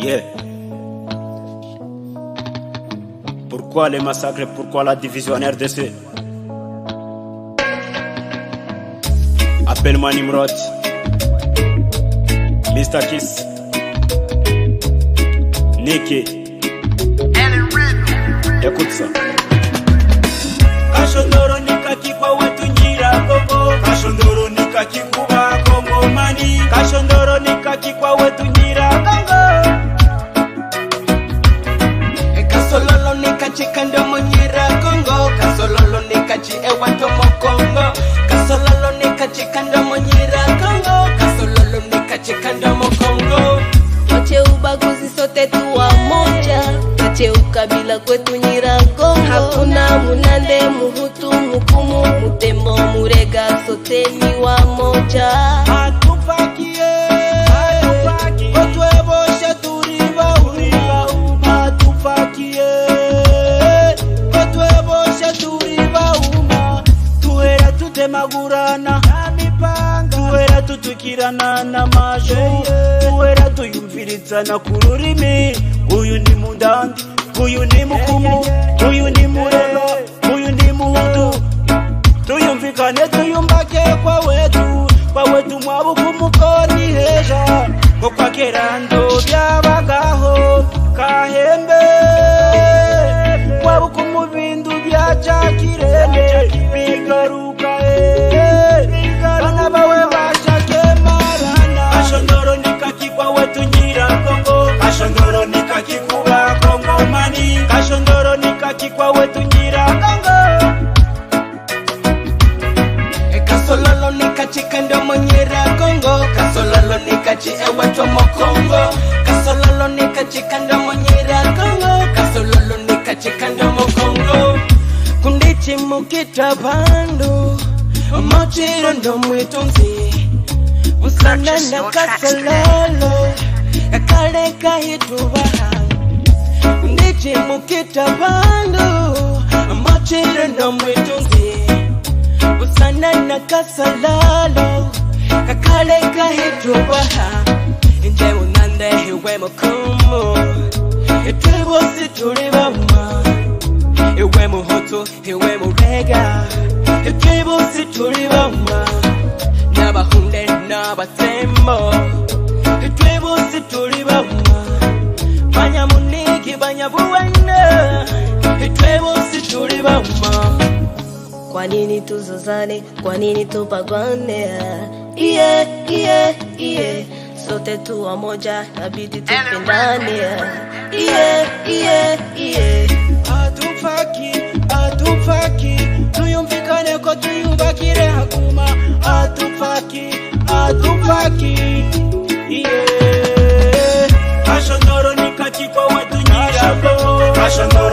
Yeah. Pourquoi les massacres? Pourquoi la division en RDC? Appelle-moi Nimrod, Mr. Kiss, Nicky. Écoute ça. Kashondoro nikakikwa wetu Nyiragongo, Kashondoro nikakikuba Kongo mani, Kashondoro nikakikwa wetu Nyiragongo. Kasololo nikachika ndomo Nyiragongo, Kasololo nikachi ewato mokongo, Kasololo nikachika ndomo Nyiragongo, Kasololo nikachika ndomo Kongo. Wache ubaguzi sote tuwa moja, wache ukabila kwetu Nyiragongo. Hakuna Munande, Muhutu, Mukumu, Mutembo, Murega, sote ni wa moja. Hatupakie, kotweboshe turiba uma. Hatupakie, kotweboshe turiba uma. Tuhera tutemagurana na mipanga, tuhera tutukirana na majo, tuhera tuyumvirizana kururimi. Uyu ni Mundandi, uyu ni Mukumu, uyu ni Murega, uyu ni Muhutu. Tuyumvikane tuyumbake kwa wetu mwabukumu koni heja, ko kwa Kerando byabagaho Kahembe, mwabukumu bindu byaca Kirene bigaruka bana bawe bashake marana. Kashondoro nikakikwa wetu Nyiragongo, Kashondoro nikakikuba Kongo mani, Kashondoro nikakikwa wetu Nyiragongo. Kasololo nikachika ndomo Nyiragongo, Kasololo nikachi ewato mokongo, Kasololo nikachika ndomo Nyiragongo, Kasololo nikachika ndomo Kongo. Kundichi mukita bandu mochiro ndomo itunzi, Busana na Kasololo kakale kahitubaha. Kundichi mukita bandu mochiro ndomo itunzi, Busana na Kasololo kakale kahitubaha. Nje unande hiwe Mukumu, itwebosi tulibama, iwe Muhutu, iwe Murega, itwebosi tulibama, n'Abahunde n'Abatembo, itwebosi tulibama, Banyamunigi Banyabuwene, itwebosi tulibama. Kwa nini tuzozane? Kwa nini tupagane? Iye, iye, iye, sote tuwa moja, nabidi tupendane. Iye, iye, iye. Atufaki, tuyumvikane ko tuyubakire hakuma. Atufaki, yeah. Kashondoro nikakikwa wetu Nyiragongo, Kashondoro